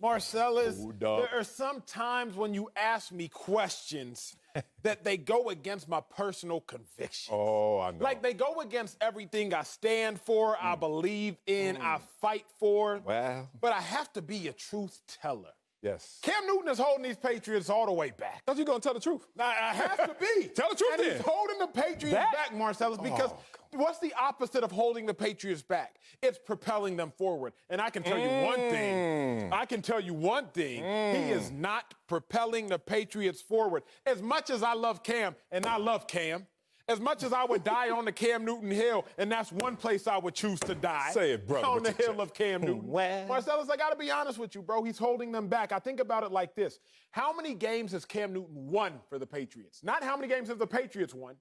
Marcellus, there are some times when you ask me questions that they go against my personal convictions. Oh, I know. Like they go against everything I stand for, I believe in, I fight for. Well. But I have to be a truth teller. Yes. Cam Newton is holding these Patriots all the way back. Thought you going to tell the truth. I have to be. Tell the truth and then. He's holding the Patriots back, Marcellus, because what's the opposite of holding the Patriots back? It's propelling them forward. And I can tell you one thing. I can tell you one thing. He is not propelling the Patriots forward. As much as I love Cam, and I love Cam, as much as I would die on the Cam Newton hill, and that's one place I would choose to die. Say it, brother. On the hill of Cam Newton. Well. Marcellus, I got to be honest with you, bro. He's holding them back. I think about it like this. How many games has Cam Newton won for the Patriots? Not how many games have the Patriots won.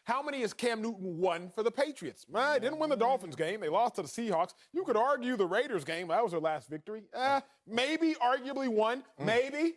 How many has Cam Newton won for the Patriots? They didn't win the Dolphins game. They lost to the Seahawks. You could argue the Raiders game. That was their last victory. Maybe, arguably one. Maybe.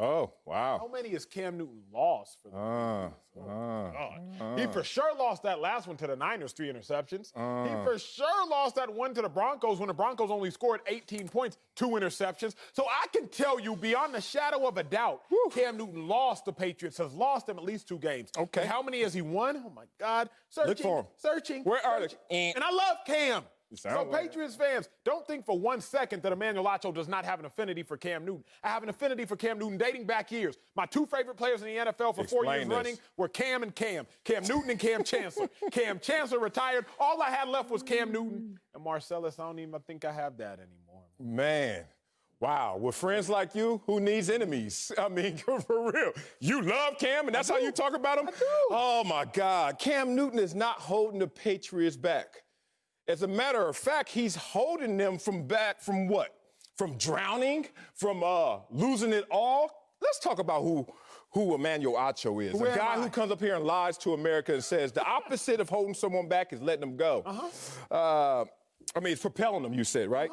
Oh, wow. How many has Cam Newton lost for the Patriots? He for sure lost that last one to the Niners, 3 interceptions. He for sure lost that one to the Broncos when the Broncos only scored 18 points, 2 interceptions. So I can tell you beyond the shadow of a doubt, Cam Newton lost the Patriots, has lost them at least 2 games. Okay. And how many has he won? Oh, my God. Searching. Look for him. Searching. Where are they? And I love Cam. So like Patriots fans, don't think for 1 second that Emmanuel Acho does not have an affinity for Cam Newton. I have an affinity for Cam Newton dating back years. My 2 favorite players in the NFL for 4 years running were Cam and Cam. Cam Newton and Cam Chancellor. Cam Chancellor retired. All I had left was Cam Newton. And Marcellus, I don't even think I have that anymore. Man. Wow, with friends like you, who needs enemies? I mean, for real. You love Cam, and that's how you talk about him? I do. Oh, my God. Cam Newton is not holding the Patriots back. As a matter of fact, he's holding them from what? From drowning? From losing it all? Let's talk about who Emmanuel Acho is. A guy who comes up here and lies to America and says the opposite of holding someone back is letting them go. It's propelling them, you said, right?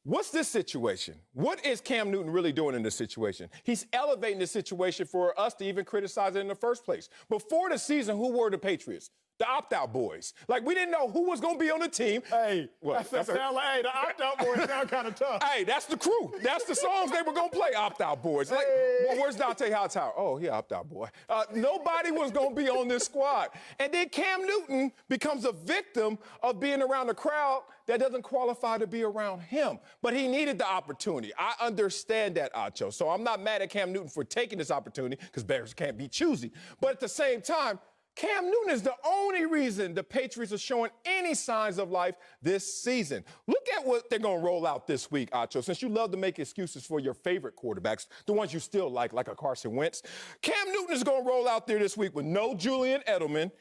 What's this situation? What is Cam Newton really doing in this situation? He's elevating the situation for us to even criticize it in the first place. Before the season, who were the Patriots? The opt-out boys. Like, we didn't know who was going to be on the team. Hey, the opt-out boys sound kind of tough. Hey, that's the crew. That's the songs they were going to play, opt-out boys. Like, well, where's Dante Hightower? Oh, he opt-out boy. Nobody was going to be on this squad. And then Cam Newton becomes a victim of being around a crowd that doesn't qualify to be around him. But he needed the opportunity. I understand that, Acho. So I'm not mad at Cam Newton for taking this opportunity, because bears can't be choosy. But at the same time, Cam Newton is the only reason the Patriots are showing any signs of life this season. Look at what they're going to roll out this week, Acho. Since you love to make excuses for your favorite quarterbacks, the ones you still like a Carson Wentz, Cam Newton is going to roll out there this week with no Julian Edelman,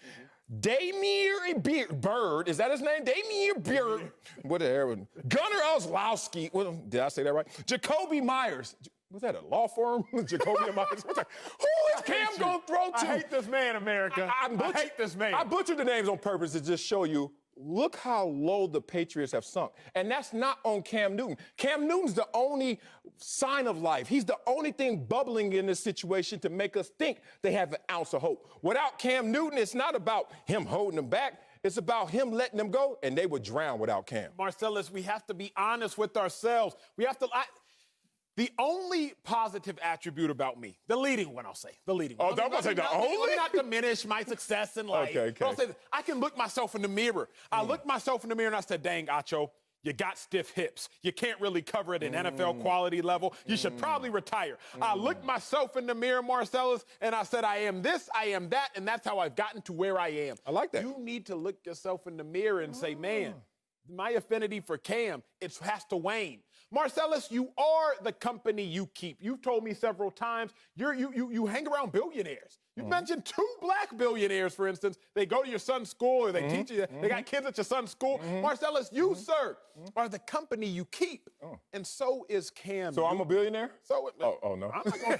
Damier Bird, is that his name? Damier Bird. What the hell? Gunnar Olszewski. Did I say that right? Jacoby Myers. Was that a law firm? Jacoby Myers. Who is Cam going to throw to? I hate this man, America. I hate this man. I butchered the names on purpose to just show you, look how low the Patriots have sunk. And that's not on Cam Newton. Cam Newton's the only sign of life. He's the only thing bubbling in this situation to make us think they have an ounce of hope. Without Cam Newton, it's not about him holding them back. It's about him letting them go, and they would drown without Cam. Marcellus, we have to be honest with ourselves. We have to... The only positive attribute about me, the leading one, I'll say, the leading one. Oh, I'm going to say the only? Let me not diminish my success in life. Okay. But I'll say this. I can look myself in the mirror. I looked myself in the mirror and I said, dang, Acho, you got stiff hips. You can't really cover it in NFL quality level. You should probably retire. I looked myself in the mirror, Marcellus, and I said, I am this, I am that, and that's how I've gotten to where I am. I like that. You need to look yourself in the mirror and say, man, my affinity for Cam, it has to wane. Marcellus, you are the company you keep. You've told me several times you hang around billionaires. You mentioned 2 black billionaires, for instance. They go to your son's school, or they teach you. They got kids at your son's school. Marcellus, you, sir, are the company you keep. And so is Cam. So I'm a billionaire? So oh no. I'm not gonna,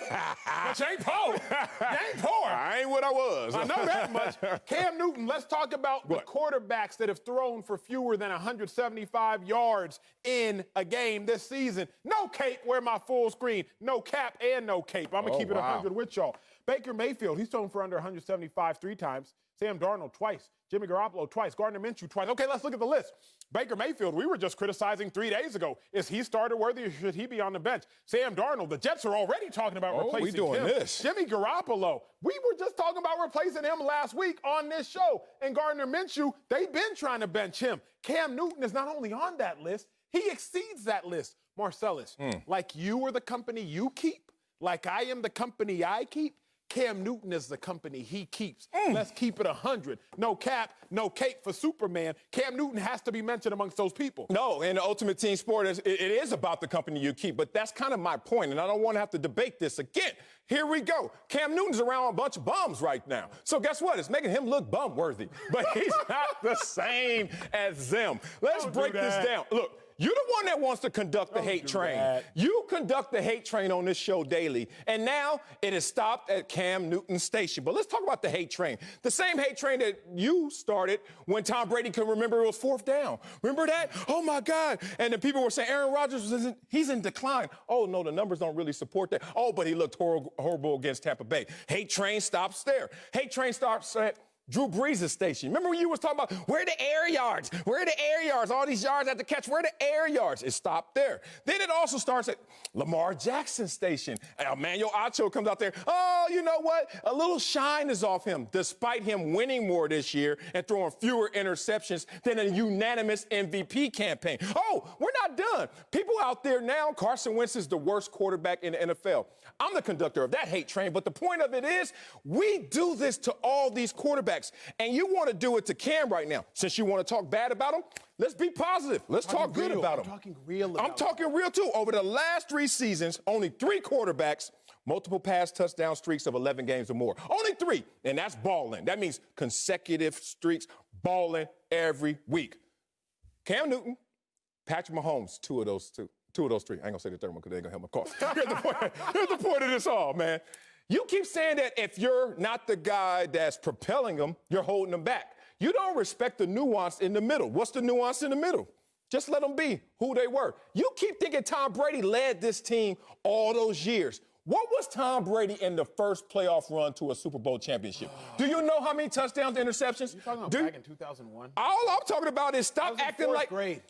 but you ain't poor. You ain't poor. I ain't what I was. I know that much. Cam Newton, let's talk about the quarterbacks that have thrown for fewer than 175 yards in a game this this season. No cape, wear my full screen. No cap and no cape. I'm going to keep it 100 with y'all. Baker Mayfield, he's thrown for under 175 3 times. Sam Darnold twice. Jimmy Garoppolo twice. Gardner Minshew twice. Okay, let's look at the list. Baker Mayfield, we were just criticizing 3 days ago. Is he starter worthy or should he be on the bench? Sam Darnold, the Jets are already talking about replacing we doing him. this. Jimmy Garoppolo, we were just talking about replacing him last week on this show. And Gardner Minshew, they've been trying to bench him. Cam Newton is not only on that list, he exceeds that list. Marcellus, like you are the company you keep, like I am the company I keep, Cam Newton is the company he keeps. Let's keep it 100. No cap, no cape for Superman. Cam Newton has to be mentioned amongst those people. No, in the ultimate team sport, it is about the company you keep, but that's kind of my point, and I don't want to have to debate this again. Here we go. Cam Newton's around a bunch of bums right now. So guess what? It's making him look bum-worthy, but he's not the same as them. Let's break this down. Look. You're the one that wants to conduct the hate train. You conduct the hate train on this show daily, and now it has stopped at Cam Newton's station. But let's talk about the hate train. The same hate train that you started when Tom Brady could remember it was 4th down. Remember that? Oh, my God. And the people were saying Aaron Rodgers, he's in decline. Oh, no, the numbers don't really support that. Oh, but he looked horrible against Tampa Bay. Hate train stops there. Hate train stops at Drew Brees' station. Remember when you was talking about where are the air yards? Where are the air yards? All these yards at the catch. Where are the air yards? It stopped there. Then it also starts at Lamar Jackson's station. And Emmanuel Acho comes out there. Oh, you know what? A little shine is off him, despite him winning more this year and throwing fewer interceptions than a unanimous MVP campaign. Oh, we're not done. People out there now, Carson Wentz is the worst quarterback in the NFL. I'm the conductor of that hate train, but the point of it is we do this to all these quarterbacks, and you want to do it to Cam right now. Since you want to talk bad about him, let's be positive. Let's talk good about him. I'm talking real about I'm talking real, too. Over the last 3 seasons, only 3 quarterbacks, multiple pass touchdown streaks of 11 games or more. Only 3, and that's balling. That means consecutive streaks, balling every week. Cam Newton, Patrick Mahomes, 2 of those 3. I ain't gonna say the third one because they ain't gonna help my cause. Here's the point of this all, man. You keep saying that if you're not the guy that's propelling them, you're holding them back. You don't respect the nuance in the middle. What's the nuance in the middle? Just let them be who they were. You keep thinking Tom Brady led this team all those years. What was Tom Brady in the first playoff run to a Super Bowl championship? Do you know how many touchdowns, interceptions? You talking about back in 2001? All I'm talking about is stop acting like. Grade.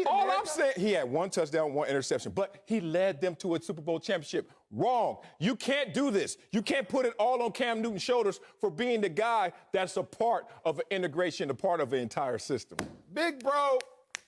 All I'm saying, he had 1 touchdown, 1 interception, but he led them to a Super Bowl championship. Wrong. You can't do this. You can't put it all on Cam Newton's shoulders for being the guy that's a part of an integration, a part of an entire system. Big bro.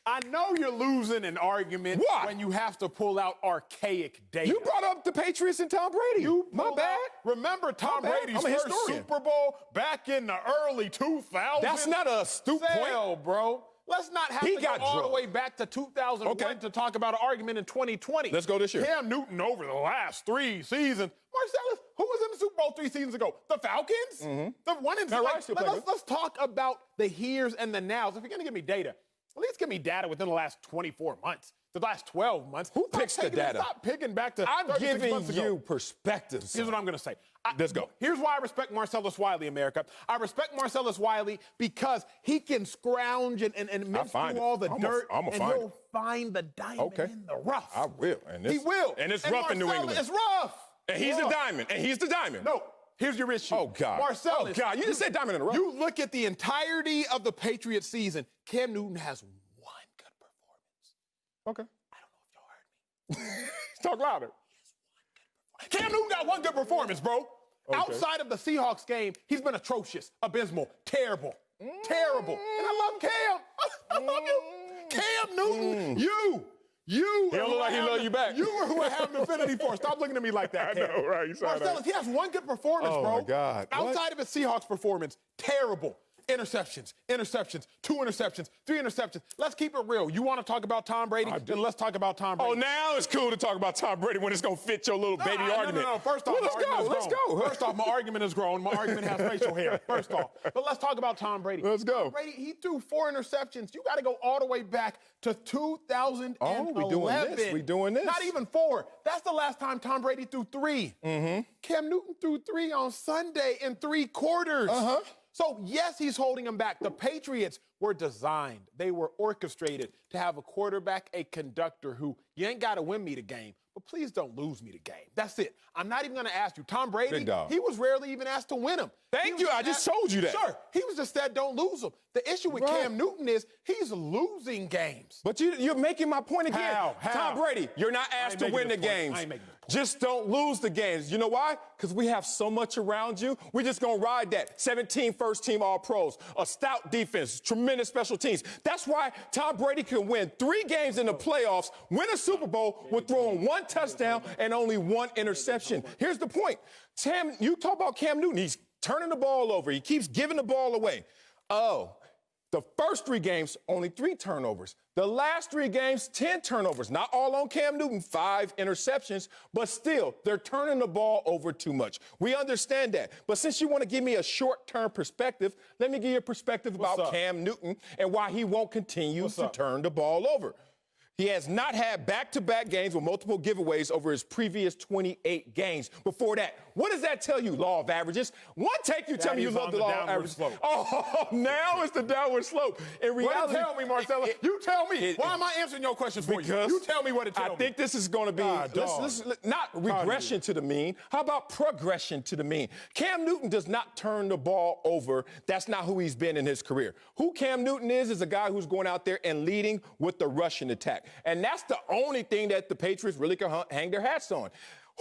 I know you're losing an argument when you have to pull out archaic data. You brought up the Patriots and Tom Brady. My bad. Remember Tom Brady's first Super Bowl back in the early 2000s? That's not a stupid point. Bro. Let's not have to go all the way back to 2001 to talk about an argument in 2020. Let's go this year. Cam Newton over the last 3 seasons. Marcellus, who was in the Super Bowl 3 seasons ago? The Falcons? The one in let's talk about the heres and the nows. If you're going to give me data, at least give me data within the last 24 months, the last 12 months. Who picks the data? Stop picking back to I'm 36 giving months ago. you perspectives. Here's what I'm going to say. Let's go. Here's why I respect Marcellus Wiley, America. I respect Marcellus Wiley because he can scrounge and mince through all the dirt, and he'll find the diamond in the rough. I will. He will. And it's rough in New England. It's rough. And he's the diamond. And he's the diamond. No. Here's your issue. Oh, God. Marcellus. Oh, God. You just said diamond in the rough. You look at the entirety of the Patriots season, Cam Newton has 1 good performance. Okay. I don't know if y'all heard me. Talk louder. Cam Newton got 1 good performance, bro. Okay. Outside of the Seahawks game, he's been atrocious, abysmal, terrible. Terrible. And I love Cam. I love you. Cam Newton, you. He don't look like he love you back. You are who I have an affinity for. Stop looking at me like that, Cam. I know, right? Marcellus, he has 1 good performance, bro. Oh, my God. Outside of his Seahawks performance, terrible. Interceptions, 2 interceptions, 3 interceptions. Let's keep it real. You want to talk about Tom Brady? Then let's talk about Tom Brady. Oh, now it's cool to talk about Tom Brady when it's going to fit your little baby argument. No. First off, let's go. First off, my argument is grown. My argument has facial hair. First off. But let's talk about Tom Brady. Let's go. Tom Brady, he threw 4 interceptions. You got to go all the way back to 2011. Oh, we doing this. Not even 4. That's the last time Tom Brady threw 3. Cam Newton threw 3 on Sunday in 3 quarters. So, yes, he's holding him back. The Patriots were designed, they were orchestrated to have a quarterback, a conductor who, you ain't got to win me the game, but please don't lose me the game. That's it. I'm not even going to ask you. Tom Brady, he was rarely even asked to win him. Thank you. I just told you that. Sure. He was just said don't lose them. The issue with Cam Newton is he's losing games. But you're making my point again. How? Tom Brady, you're not asked to win the games. Just don't lose the games. You know why? Because we have so much around you. We're just going to ride that. 17 first-team All-Pros, a stout defense, tremendous special teams. That's why Tom Brady can win 3 games in the playoffs, win a Super Bowl with throwing 1 touchdown and only 1 interception. Here's the point. You talk about Cam Newton. He's turning the ball over. He keeps giving the ball away. Oh, the first 3 games, only 3 turnovers. The last 3 games, 10 turnovers. Not all on Cam Newton, 5 interceptions, but still, they're turning the ball over too much. We understand that. But since you want to give me a short-term perspective, let me give you a perspective about Cam Newton and why he won't continue to turn the ball over. He has not had back-to-back games with multiple giveaways over his previous 28 games. Before that, what does that tell you, law of averages? One take, you tell me you love the law of averages. Oh, now it's the downward slope. In reality, tell me, Marcellus. You tell me. Why am I answering your questions for you? You tell me what it tells me. I think this is going to be not regression to the mean. How about progression to the mean? Cam Newton does not turn the ball over. That's not who he's been in his career. Who Cam Newton is a guy who's going out there and leading with the rushing attack. And that's the only thing that the Patriots really can hang their hats on.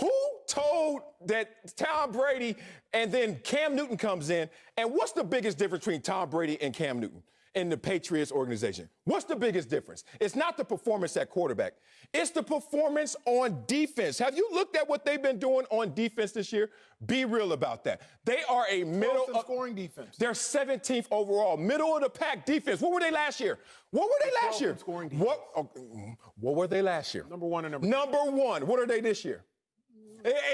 Who told that Tom Brady and then Cam Newton comes in? And what's the biggest difference between Tom Brady and Cam Newton in the Patriots organization? What's the biggest difference? It's not the performance at quarterback. It's the performance on defense. Have you looked at what they've been doing on defense this year? Be real about that. They are a middle scoring defense. They're 17th overall, middle of the pack defense. What were they last year? What were they last year? What were they last year? Number 1 and number 2. Number 1. What are they this year?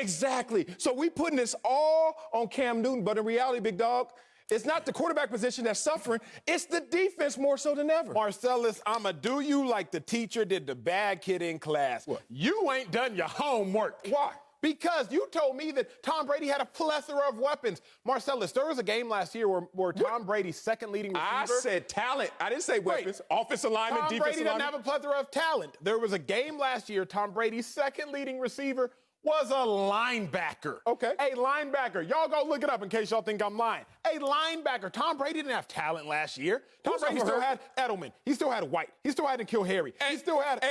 Exactly. So we putting this all on Cam Newton, but in reality, big dog, it's not the quarterback position that's suffering. It's the defense more so than ever. Marcellus, I'ma do you like the teacher did the bad kid in class. What? You ain't done your homework. Why? Because you told me that Tom Brady had a plethora of weapons. Marcellus, there was a game last year where Tom Brady's second leading receiver. I said talent. I didn't say weapons. Offensive lineman, defensive lineman. Tom Brady doesn't have a plethora of talent. There was a game last year, Tom Brady's second leading receiver was a linebacker. Okay. A linebacker. Y'all go look it up in case y'all think I'm lying. A linebacker. Tom Brady didn't have talent last year. Tom Brady still had Edelman. He still had White. He still had N'Keal Harry. He still had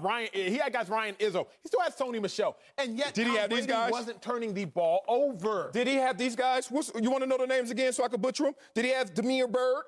Ryan. He had guys Ryan Izzo. He still had Sony Michel. And yet Did he have these guys? Wasn't turning the ball over. Did he have these guys? You want to know the names again so I can butcher them? Did he have Demir Bird?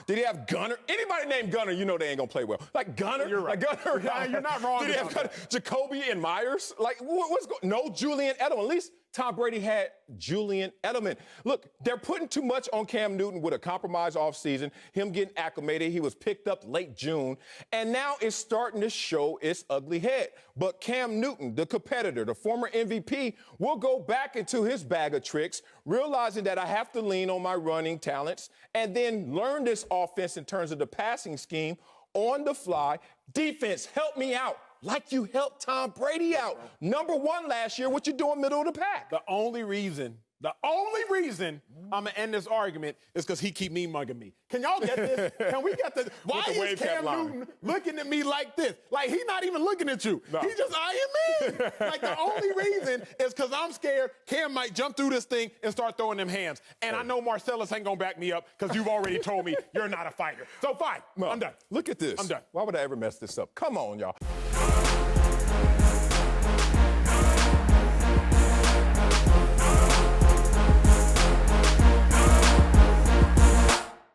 Did he have Gunner? Anybody named Gunner, you know they ain't going to play well. Like Gunner? You're right. Like Gunner. You're not wrong. Did he have Gunner? Jacoby and Myers? Like, what's going on? No, Julian Edelman. At least Tom Brady had Julian Edelman. Look, they're putting too much on Cam Newton with a compromised offseason, him getting acclimated. He was picked up late June, and now it's starting to show its ugly head. But Cam Newton, the competitor, the former MVP, will go back into his bag of tricks, realizing that I have to lean on my running talents and then learn this offense in terms of the passing scheme on the fly. Defense, help me out. Like you helped Tom Brady out. Number 1 last year, what you doing middle of the pack? The only reason I'm going to end this argument is because he keep me mugging me. Can y'all get this? Can we get this? Why is Cam Newton looking at me like this? Like, he's not even looking at you. No. He's just eyeing me. Like, the only reason is because I'm scared Cam might jump through this thing and start throwing them hands. And I know Marcellus ain't going to back me up because you've already told me you're not a fighter. So, fine. I'm done. Look at this. I'm done. Why would I ever mess this up? Come on, y'all.